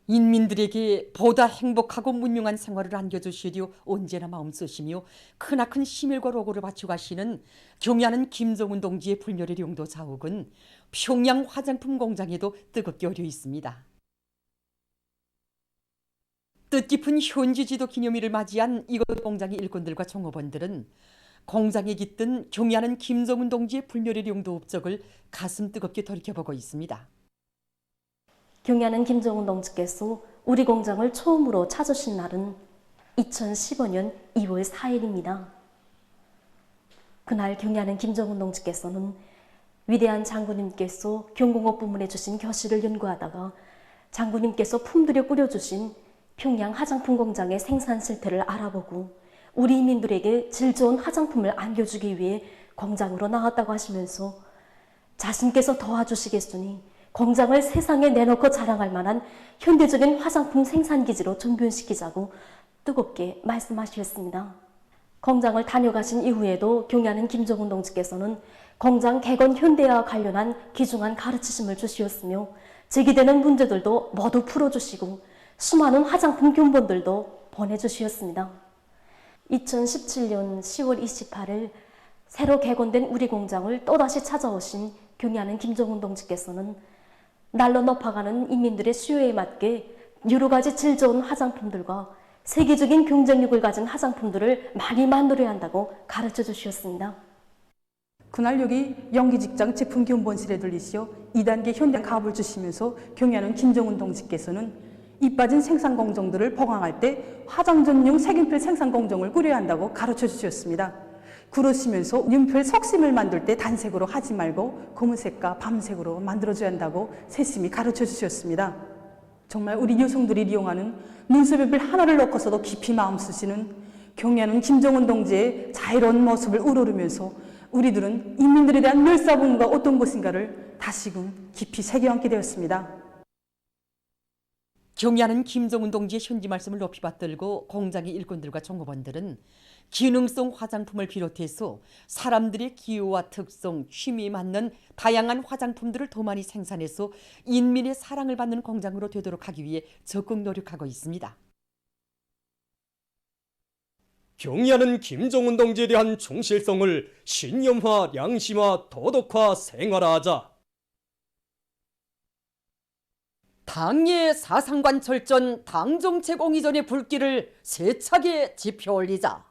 인민들에게 보다 행복하고 문명한 생활을 안겨주시려 언제나 마음쓰시며 크나큰 시밀과 로고를 바쳐가시는 경의하는 김정은 동지의 불멸의 용도 자욱은 평양 화장품 공장에도 뜨겁게 어려 있습니다. 뜻깊은 현지지도 기념일을 맞이한 이곳 공장의 일꾼들과 종업원들은 공장에 깃든 경의하는 김정은 동지의 불멸의 용도 업적을 가슴 뜨겁게 돌이켜보고 있습니다. 경의하는 김정은 동지께서 우리 공장을 처음으로 찾으신 날은 2015년 2월 4일입니다. 그날 경의하는 김정은 동지께서는 위대한 장군님께서 경공업 부문에 주신 교실을 연구하다가 장군님께서 품들여 꾸려주신 평양 화장품 공장의 생산 실태를 알아보고 우리 인민들에게 질 좋은 화장품을 안겨주기 위해 공장으로 나왔다고 하시면서 자신께서 도와주시겠으니 공장을 세상에 내놓고 자랑할 만한 현대적인 화장품 생산기지로 전변시키자고 뜨겁게 말씀하셨습니다. 공장을 다녀가신 이후에도 경의하는 김정은 동지께서는 공장 개건 현대화와 관련한 귀중한 가르치심을 주시었으며 제기되는 문제들도 모두 풀어주시고 수많은 화장품 견본들도 보내주시었습니다. 2017년 10월 28일 새로 개건된 우리 공장을 또다시 찾아오신 경의하는 김정은 동지께서는 날로 높아가는 인민들의 수요에 맞게 여러 가지 질 좋은 화장품들과 세계적인 경쟁력을 가진 화장품들을 많이 만들어야 한다고 가르쳐 주셨습니다. 그날 여기 연기직장 제품 견본실에 들리시어 2단계 현대 가업을 주시면서 경의하는 김정은 동지께서는 이 빠진 생산 공정들을 보강할 때 화장 전용 색연필 생산 공정을 꾸려야 한다고 가르쳐 주셨습니다. 그러시면서 연필 석심을 만들 때 단색으로 하지 말고 검은색과 밤색으로 만들어줘야 한다고 세심히 가르쳐 주셨습니다. 정말 우리 여성들이 이용하는 눈썹 연필 하나를 넣고서도 깊이 마음 쓰시는 경의하는 김정은 동지의 자유로운 모습을 우러르면서 우리들은 인민들에 대한 멸사분과 어떤 것인가를 다시금 깊이 새겨안게 되었습니다. 경의하는 김정은 동지의 현지 말씀을 높이 받들고 공장의 일꾼들과 종업원들은 기능성 화장품을 비롯해서 사람들의 기호와 특성, 취미에 맞는 다양한 화장품들을 더 많이 생산해서 인민의 사랑을 받는 공장으로 되도록 하기 위해 적극 노력하고 있습니다. 경의하는 김정은 동지에 대한 충실성을 신념화, 양심화, 도덕화, 생활화하자. 당의 사상관 철전, 당정책 옹이전의 불길을 세차게 지펴 올리자.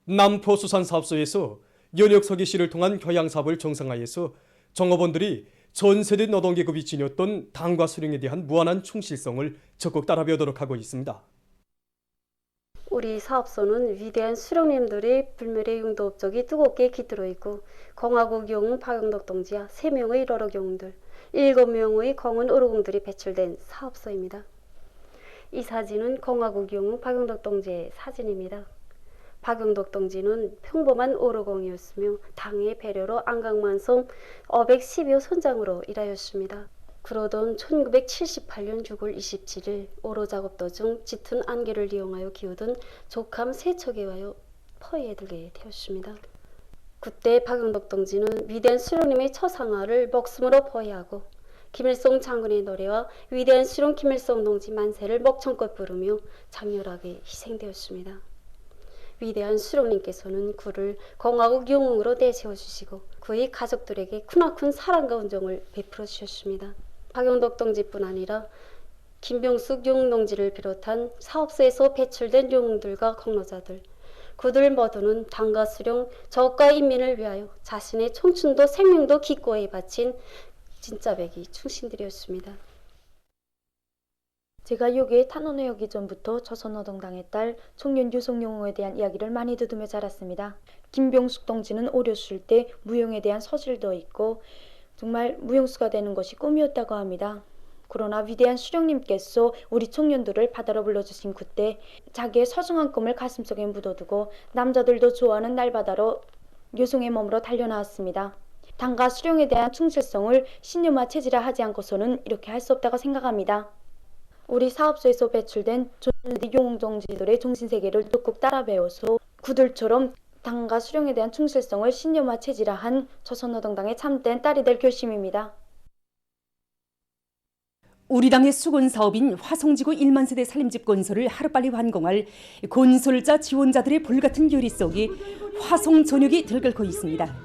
남포수산사업소에서 연역서기 씨를 통한 교양사업을 정상화해서 종업원들이 전세대 노동계급이 지녔던 당과 수령에 대한 무한한 충실성을 적극 따라 배우도록 하고 있습니다. 우리 사업소는 위대한 수령님들의 불멸의 용도 업적이 뜨겁게 깃들어 있고 공화국 영웅 박영덕 동지와 3명의 러러 영웅들, 7명의 공은 어로공들이 배출된 사업소입니다. 이 사진은 공화국 영웅 박영덕 동지의 사진입니다. 박영덕 동지는 평범한 오로공이었으며 당의 배려로 안강만성 510여 선장으로 일하였습니다. 그러던 1978년 6월 27일 오로 작업 도중 짙은 안개를 이용하여 기우던 족함 세척에 와요 퍼에 들게 되었습니다. 그때 박영덕 동지는 위대한 수령님의 처상화를 목숨으로 포위하고 김일성 장군의 노래와 위대한 수령 김일성 동지 만세를 목청껏 부르며 장렬하게 희생되었습니다. 위대한 수령님께서는 그를 공화국 영웅으로 내세워주시고 그의 가족들에게 크나큰 사랑과 은총을 베풀어 주셨습니다. 박영덕 동지뿐 아니라 김병숙 영웅 동지를 비롯한 사업소에서 배출된 영웅들과 공로자들, 그들 모두는 당과 수령, 적과 인민을 위하여 자신의 청춘도 생명도 기꺼이 바친 진짜배기 충신들이었습니다. 제가 여기에 탄원해 오기 전부터 조선노동당의 딸 청년 유성영웅에 대한 이야기를 많이 들으며 자랐습니다. 김병숙 동지는 어렸을 때 무용에 대한 소질도 있고 정말 무용수가 되는 것이 꿈이었다고 합니다. 그러나 위대한 수령님께서 우리 청년들을 바다로 불러주신 그때 자기의 소중한 꿈을 가슴속에 묻어두고 남자들도 좋아하는 날바다로 유성의 몸으로 달려나왔습니다. 당과 수령에 대한 충실성을 신념화 체질화하지 않고서는 이렇게 할 수 없다고 생각합니다. 우리 사업소에서 배출된 조선시대 영웅동지들의 정신세계를 뚝뚝 따라 배워서 그들처럼 당과 수령에 대한 충실성을 신념화 체질화한 조선노동당의 참된 딸이 될 결심입니다. 우리 당의 수건 사업인 화성지구 1만 세대 살림집 건설을 하루빨리 완공할 건설자 지원자들의 불같은 결의 속에 화성 전역이 들끓고 있습니다.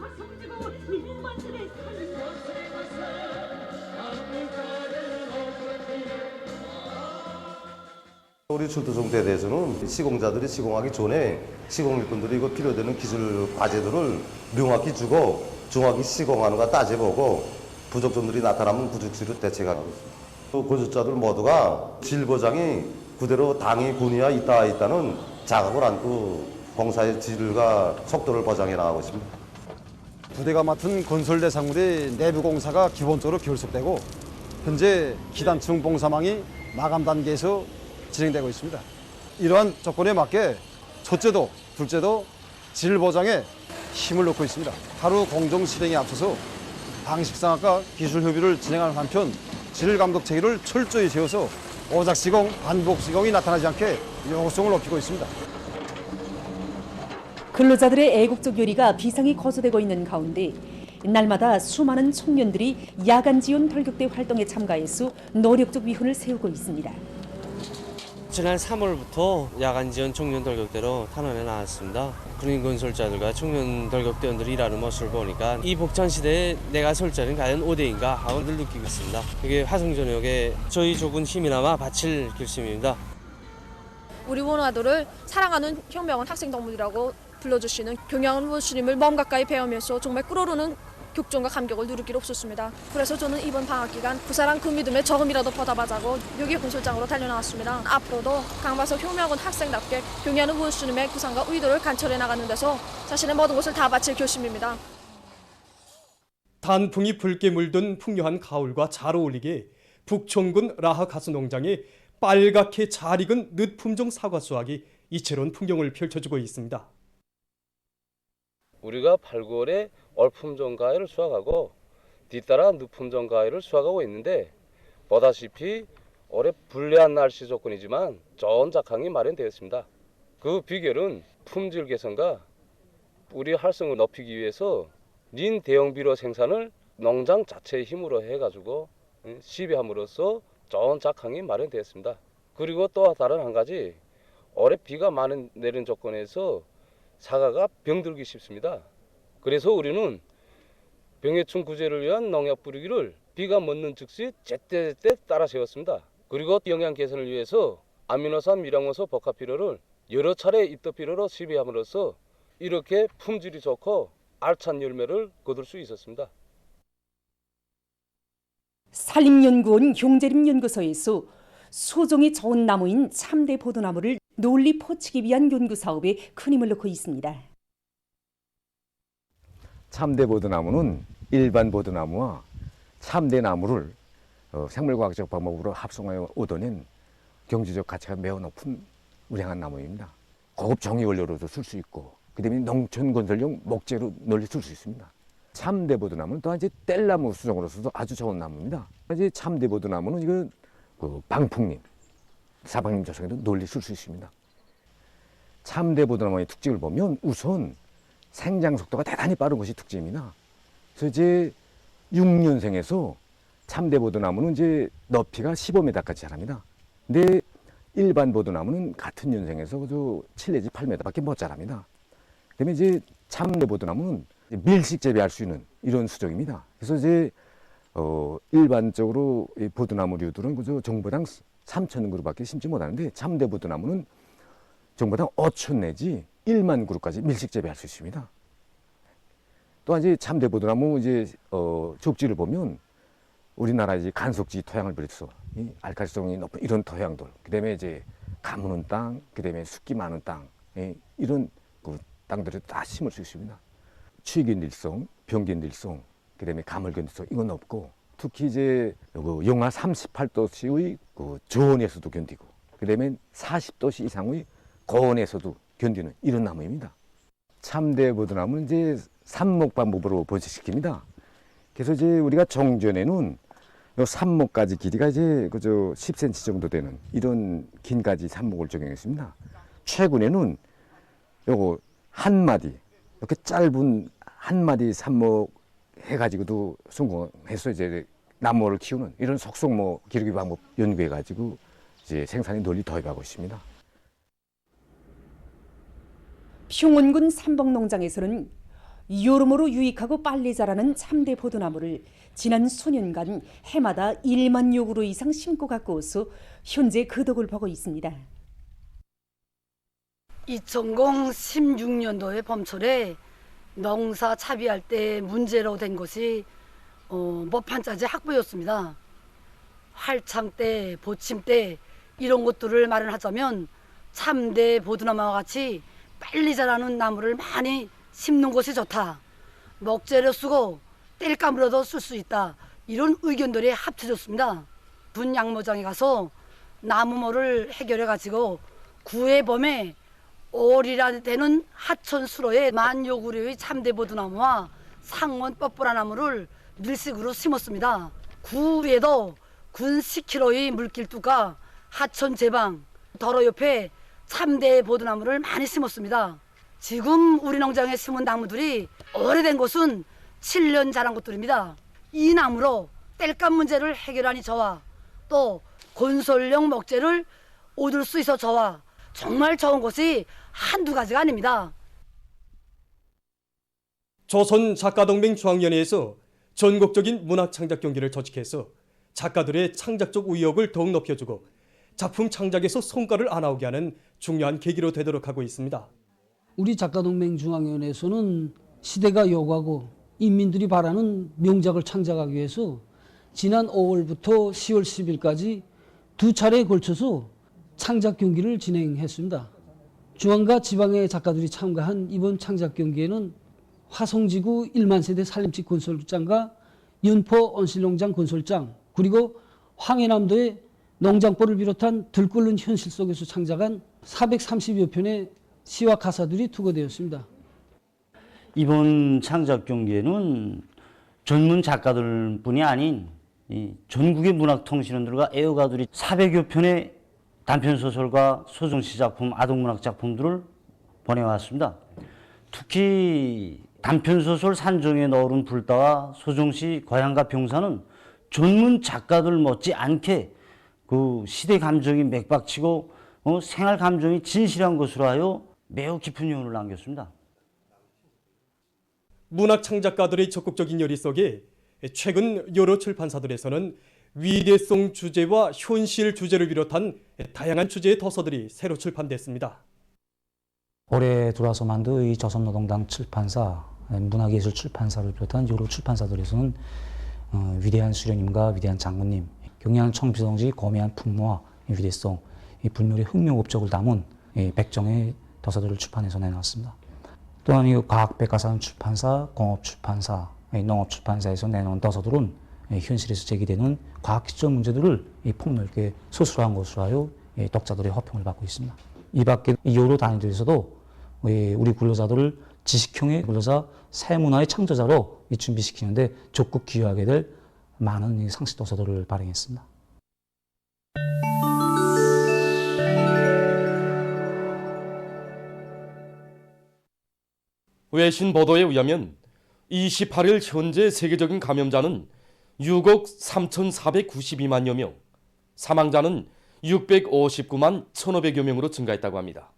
우리 출도정대에 대해서는 시공자들이 시공하기 전에 시공일꾼들이 이거 필요되는 기술 과제들을 명확히 주고 정확히 시공하는가 따져보고 부족점들이 나타나면 부족시로 대책하는 것입니다. 또 건설자들 모두가 질 보장이 그대로 당이 군이야 있다는 자각을 안고 공사의 질과 속도를 보장해 나가고 있습니다. 부대가 맡은 건설 대상물의 내부 공사가 기본적으로 결속되고 현재 기단층 봉사망이 마감 단계에서 진행되고 있습니다. 이러한 조건에 맞게 첫째도 둘째도 질 보장에 힘을 넣고 있습니다. 하루 공정 실행에 앞서서 방식상학과 기술 협의를 진행하는 한편 질 감독 체계를 철저히 세워서 오작 시공, 반복 시공이 나타나지 않게 요구성을 높이고 있습니다. 근로자들의 애국적 열의가 비상이 거소되고 있는 가운데 날마다 수많은 청년들이 야간 지원 돌격대 활동에 참가해서 노력적 위훈을 세우고 있습니다. 지난 3월부터 야간 지원 청년 돌격대로 탄원해 나왔습니다. 군인 건설자들과 청년 돌격대원들이 일하는 모습을 보니까 이 복장 시대에 내가 설 자리는 과연 5대인가 하고 늘 느끼고 있습니다. 이게 화성전역에 저희 조군 힘이나마 바칠 결심입니다. 우리 원화도를 사랑하는 혁명한 학생동물이라고 불러주시는 경양은 후보님을 먼 가까이 배우면서 정말 끓어오르는 격정과 감격을 누릴 길 없었습니다. 그래서 저는 이번 방학 기간 부사랑 그 믿음에 조금이라도 보답하자고 여기 건설장으로 달려나왔습니다. 앞으로도 강바석 혁명한 학생답게 경양은 후보님의 구상과 의도를 관철해 나가는 데서 자신의 모든 것을 다 바칠 결심입니다. 단풍이 붉게 물든 풍요한 가을과 잘 어울리게 북촌군 라하 가수농장에 빨갛게 잘 익은 늦품종 사과 수확이 이채로운 풍경을 펼쳐주고 있습니다. 우리가 8, 9월에 얼품종 과일을 수확하고 뒤따라 늦품종 과일을 수확하고 있는데 보다시피 올해 불리한 날씨 조건이지만 좋은 작황이 마련되었습니다. 그 비결은 품질 개선과 우리 활성을 높이기 위해서 린 대형비료 생산을 농장 자체의 힘으로 해가지고 시비함으로써 좋은 작황이 마련되었습니다. 그리고 또 다른 한 가지 올해 비가 많이 내린 조건에서 사과가 병들기 쉽습니다. 그래서 우리는 병해충 구제를 위한 농약 뿌리기를 비가 멎는 즉시 제때제때 따라 세웠습니다. 그리고 영양 개선을 위해서 아미노산 미량원소 복합 비료를 여러 차례 입덧 비료로 시비함으로써 이렇게 품질이 좋고 알찬 열매를 거둘 수 있었습니다. 산림연구원 경제림연구소에서 소종이 좋은 나무인 참대 보도나무를 널리 퍼치기 위한 연구 사업에 큰 힘을 넣고 있습니다. 참대 보드나무는 일반 보드나무와 참대나무를 생물과학적 방법으로 합성하여 얻어낸 경제적 가치가 매우 높은 우량한 나무입니다. 고급 종이원료로도 쓸 수 있고 그다음에 농촌 건설용 목재로 널리 쓸 수 있습니다. 참대 보드나무는 또한 이제 뗄나무 수종으로서도 아주 좋은 나무입니다. 이제 참대 보드나무는 이거 방풍림, 사방림 조성에도 널리 쓸 수 있습니다. 참대 보드나무의 특징을 보면 우선 생장 속도가 대단히 빠른 것이 특징입니다. 그래서 이제 6년생에서 참대 보드나무는 이제 높이가 15m까지 자랍니다. 근데 일반 보드나무는 같은 년생에서 그저 7 내지 8m밖에 못 자랍니다. 그다음에 이제 참대 보드나무는 밀식 재배할 수 있는 이런 수종입니다. 그래서 이제 일반적으로 이 보드나무류들은 그저 정보당 3,000 그루밖에 심지 못하는데 참대 보드나무는 정보당 5,000 내지 1만 그루까지 밀식 재배할 수 있습니다. 또한 이제 참대 보드나무 이제 족지를 보면 우리나라 이제 간속지 토양을 비롯해서 이 알칼리성이 높은 이런 토양들, 그다음에 이제 가무는 땅, 그다음에 습기 많은 땅, 이런 그 땅들에 다 심을 수 있습니다. 추위 견딜성, 병 견딜성, 그다음에 가물 견딜성 이건 없고 특히 이제 영하 38도씨의 그 저온에서도 견디고 그다음에 40도씨 이상의 고온에서도 견디는 이런 나무입니다. 참대 보드나무는 이제 삽목 방법으로 번식시킵니다. 그래서 이제 우리가 종전에는 요 삽목가지 길이가 이제 그저 10cm 정도 되는 이런 긴 가지 삽목을 적용했습니다. 최근에는 요거 한 마디 이렇게 짧은 한 마디 삽목 해가지고도 성공해서 이제 나무를 키우는 이런 속속 기르기 방법 연구해 가지고 이제 생산에 논리 도입하고 있습니다. 평원군 삼봉농장에서는 여러모로 유익하고 빨리 자라는 참대 보드나무를 지난 수년간 해마다 1만 여 그루 이상 심고 가꾸어서 현재 그 덕을 보고 있습니다. 2016년도에 봄철에 농사 차비할 때 문제로 된 것이 모판자재 확보였습니다. 활창대, 보침대 이런 것들을 마련하자면 참대 보드나무와 같이 빨리 자라는 나무를 많이 심는 것이 좋다. 목재로 쓰고 땔감으로도 쓸 수 있다. 이런 의견들이 합쳐졌습니다. 분 양모장에 가서 나무모를 해결해 가지고 9회 봄에 5월이라 되는 하천 수로에 10,000여 그루의 참대 보드나무와 상원 뻣뻣한 나무를 밀식으로 심었습니다. 9회에도 군 10km의 물길뚜가 하천 제방 도로 옆에 참대 보드나무를 많이 심었습니다. 지금 우리 농장에 심은 나무들이 오래된 것은 7년 자란 것들입니다. 이 나무로 땔감 문제를 해결하니 저와 또 건설용 목재를 얻을 수 있어 저와 정말 좋은 것이 한두 가지가 아닙니다. 조선 작가동맹 중앙위원회에서 전국적인 문학 창작 경기를 조직해서 작가들의 창작적 의욕을 더욱 높여주고 작품 창작에서 성과를 안 나오게 하는 중요한 계기로 되도록 하고 있습니다. 우리 작가동맹 중앙위원회에서는 시대가 요구하고 인민들이 바라는 명작을 창작하기 위해서 지난 5월부터 10월 10일까지 두 차례에 걸쳐서 창작 경기를 진행했습니다. 중앙과 지방의 작가들이 참가한 이번 창작 경기에는 화성지구 1만 세대 산림집 건설장과 연포 온실농장 건설장 그리고 황해남도의 농장벌을 비롯한 들끓는 현실 속에서 창작한 430여 편의 시와 가사들이 투고되었습니다. 이번 창작 경기에는 전문 작가들뿐이 아닌 전국의 문학통신원들과 애호가들이 400여 편의 단편소설과 소정시 작품, 아동문학 작품들을 보내왔습니다. 특히 단편소설 산정에 넣어른 불다와 소정시 고향과 병사는 전문 작가들 못지않게 그 시대 감정이 맥박치고 생활 감정이 진실한 것으로 하여 매우 깊은 여운을 남겼습니다. 문학 창작가들의 적극적인 열의 속에 최근 여러 출판사들에서는 위대성 주제와 현실 주제를 비롯한 다양한 주제의 도서들이 새로 출판됐습니다. 올해 들어와서 만든 이 조선노동당 출판사, 문학예술 출판사를 비롯한 여러 출판사들에서는 위대한 수령님과 위대한 장군님, 경량 청비동지 고매한 풍모와 위대성, 이 불멸의 흑묘 업적을 담은 백정의 도서들을 출판해서 내놨습니다. 또한 이 과학백과사전 출판사, 공업출판사, 농업출판사에서 내놓은 도서들은 현실에서 제기되는 과학 시점 문제들을 폭넓게 서술한 것으로 하여 독자들의 호평을 받고 있습니다. 이 밖에 여러 단위들에서도 우리 근로자들을 지식형의 근로자 새문화의 창조자로 준비시키는데 적극 기여하게 될 많은 상식 도서들을 발행했습니다. 외신 보도에 의하면 28일 현재 세계적인 감염자는 6억 3,492만여 명, 사망자는 659만 1,500여 명으로 증가했다고 합니다.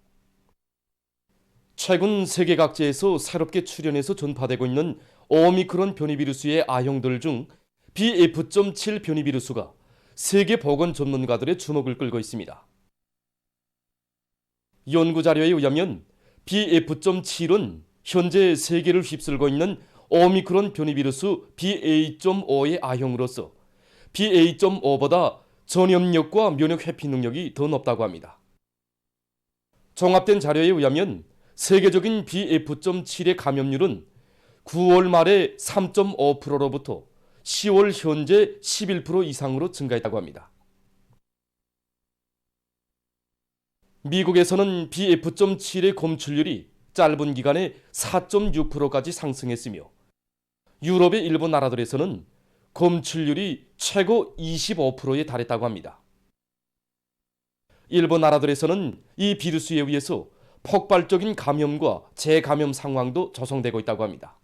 최근 세계 각지에서 새롭게 출현해서 전파되고 있는 오미크론 변이 비루스의 아형들 중 BF.7 변이 비루스가 세계 보건 전문가들의 주목을 끌고 있습니다. 연구 자료에 의하면 BF.7은 현재 세계를 휩쓸고 있는 오미크론 변이 비루스 BA.5의 아형으로서 BA.5보다 전염력과 면역 회피 능력이 더 높다고 합니다. 종합된 자료에 의하면 세계적인 BF.7의 감염률은 9월 말에 3.5%로부터 10월 현재 11% 이상으로 증가했다고 합니다. 미국에서는 BF.7의 검출률이 짧은 기간에 4.6%까지 상승했으며 유럽의 일부 나라들에서는 검출률이 최고 25%에 달했다고 합니다. 일부 나라들에서는 이 비루스에 의해서 폭발적인 감염과 재감염 상황도 조성되고 있다고 합니다.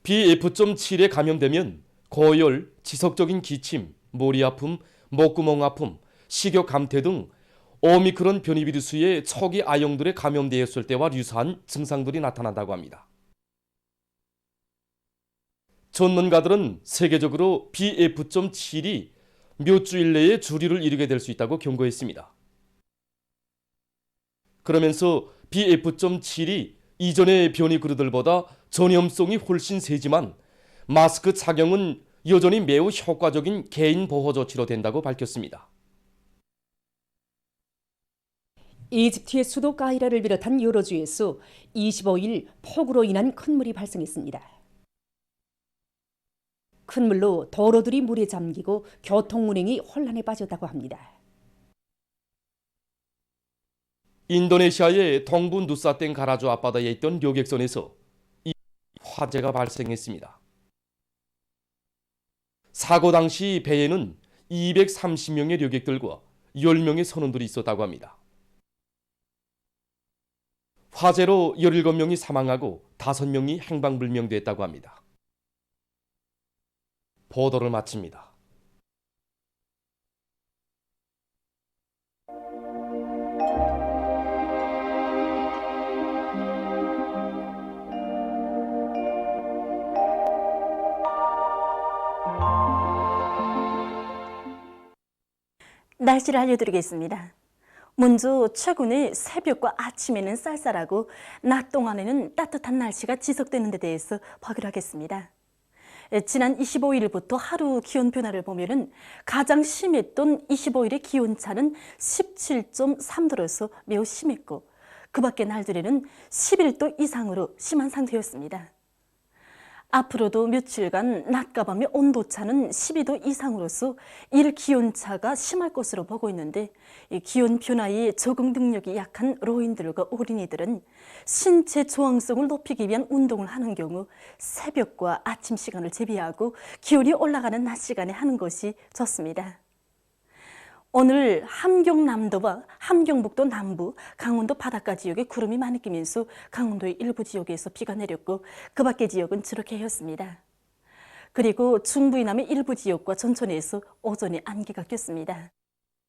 BF.7에 감염되면 고열, 지속적인 기침, 머리 아픔, 목구멍 아픔, 식욕 감퇴 등 오미크론 변이 비루스의 초기 아형들에 감염되었을 때와 유사한 증상들이 나타난다고 합니다. 전문가들은 세계적으로 BF.7이 몇 주일 내에 주류를 이루게 될 수 있다고 경고했습니다. 그러면서 BF.7이 이전의 변이 그루들보다 전염성이 훨씬 세지만 마스크 착용은 여전히 매우 효과적인 개인 보호 조치로 된다고 밝혔습니다. 이집트의 수도 카이로를 비롯한 여러 주에서 25일 폭우로 인한 큰 물이 발생했습니다. 큰 물로 도로들이 물에 잠기고 교통 운행이 혼란에 빠졌다고 합니다. 인도네시아의 동부 누사땡 가라주 앞바다에 있던 여객선에서 화재가 발생했습니다. 사고 당시 배에는 230명의 여객들과 10명의 선원들이 있었다고 합니다. 화재로 17명이 사망하고 5명이 행방불명됐다고 합니다. 보도를 마칩니다. 날씨를 알려드리겠습니다. 먼저 최근에 새벽과 아침에는 쌀쌀하고 낮 동안에는 따뜻한 날씨가 지속되는 데 대해서 보기로 하겠습니다. 지난 25일부터 하루 기온 변화를 보면은 가장 심했던 25일의 기온차는 17.3도로서 매우 심했고 그 밖의 날들에는 11도 이상으로 심한 상태였습니다. 앞으로도 며칠간 낮과 밤의 온도차는 12도 이상으로서 일 기온차가 심할 것으로 보고 있는데 이 기온 변화에 적응 능력이 약한 노인들과 어린이들은 신체 저항성을 높이기 위한 운동을 하는 경우 새벽과 아침 시간을 제외하고 기온이 올라가는 낮 시간에 하는 것이 좋습니다. 오늘 함경남도와 함경북도 남부, 강원도 바닷가 지역에 구름이 많이 끼면서 강원도의 일부 지역에서 비가 내렸고 그 밖의 지역은 주룩해 였습니다. 그리고 중부 이남의 일부 지역과 전천에서 오전에 안개가 꼈습니다.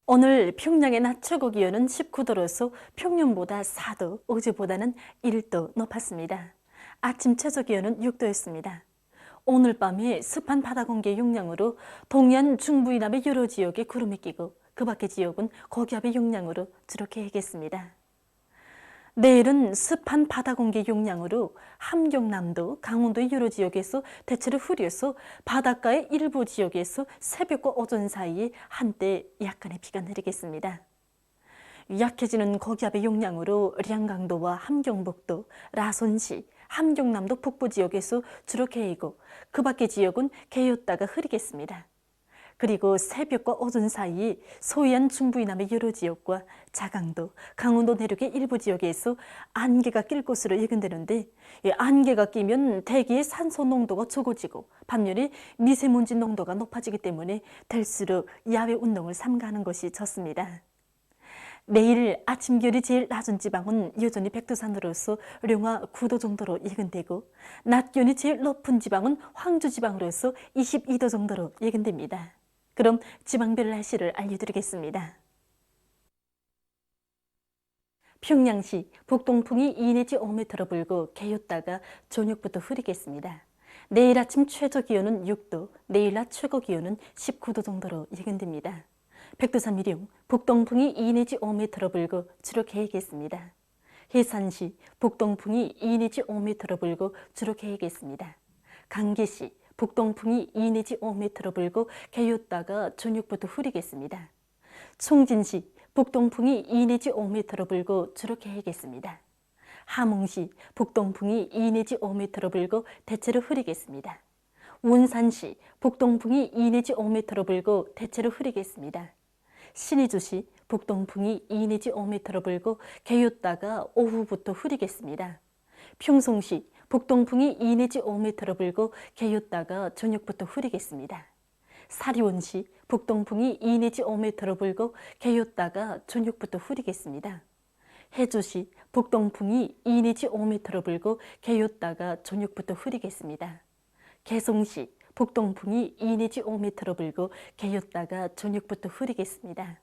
오늘 평양의 낮 최고 기온은 19도로서 평년보다 4도, 어제보다는 1도 높았습니다. 아침 최저 기온은 6도였습니다. 오늘 밤에 습한 바다 공기의 영향으로 동해안 중부 이남의 여러 지역에 구름이 끼고 그 밖의 지역은 고기압의 영향으로 주룩해야겠습니다. 내일은 습한 바다 공기 영향으로 함경남도, 강원도의 여러 지역에서 대체로 흐려서 바닷가의 일부 지역에서 새벽과 오전 사이에 한때 약간의 비가 내리겠습니다. 약해지는 고기압의 영향으로 량강도와 함경북도, 라손시, 함경남도 북부 지역에서 주로 개이고 그 밖의 지역은 개였다가 흐리겠습니다. 그리고 새벽과 오전 사이 소해안 중부 이남의 여러 지역과 자강도, 강원도 내륙의 일부 지역에서 안개가 낄 것으로 예견되는데 이 안개가 끼면 대기의 산소 농도가 적어지고 반면에 미세먼지 농도가 높아지기 때문에 될수록 야외 운동을 삼가하는 것이 좋습니다. 내일 아침 기온이 제일 낮은 지방은 여전히 백두산으로서 령화 9도 정도로 예견되고 낮 기온이 제일 높은 지방은 황주 지방으로서 22도 정도로 예견됩니다. 그럼 지방별 날씨를 알려드리겠습니다. 평양시 북동풍이 2 내지 5m로 불고 개였다가 저녁부터 흐리겠습니다. 내일 아침 최저 기온은 6도, 내일 낮 최고 기온은 19도 정도로 예견됩니다. 백두산 미령 북동풍이 2 내지 5m로 불고 주로 개이겠습니다. 해산시 북동풍이 2 내지 5m로 불고 주로 개이겠습니다. 강계시 북동풍이 2 내지 5m로 불고 개였다가 저녁부터 흐리겠습니다. 총진시 북동풍이 2 내지 5m로 불고 주로 개이겠습니다. 함흥시 북동풍이 2 내지 5m로 불고 대체로 흐리겠습니다. 원산시 북동풍이 2 내지 5m로 불고 대체로 흐리겠습니다. 신의주시 북동풍이 2 내지 5m로 불고 개였다가 오후부터 흐리겠습니다. 평송시 북동풍이 2 내지 5m로 불고 개였다가 저녁부터 흐리겠습니다. 사리원시 북동풍이 2 내지 5m로 불고 개였다가 저녁부터 흐리겠습니다. 해주시 북동풍이 2 내지 5m로 불고 개였다가 저녁부터 흐리겠습니다. 개성시 북동풍이 2 내지 5m로 불고 개였다가 저녁부터 흐리겠습니다.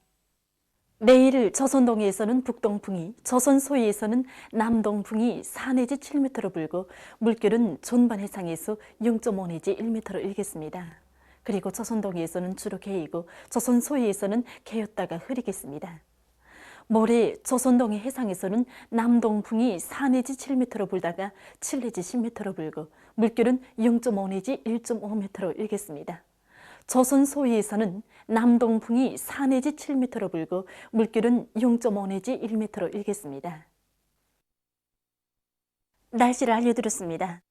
내일 조선동해에서는 북동풍이, 조선 소위에서는 남동풍이 4 내지 7m로 불고 물결은 존반 해상에서 0.5 내지 1m로 일겠습니다. 그리고 조선동해에서는 주로 개이고 조선 소위에서는 개였다가 흐리겠습니다. 모레 조선동해 해상에서는 남동풍이 4 내지 7m로 불다가 7 내지 10m로 불고 물결은 0.5 내지 1.5m로 일겠습니다. 조선 소위에서는 남동풍이 4 내지 7m로 불고 물결은 0.5 내지 1m로 일겠습니다. 날씨를 알려드렸습니다.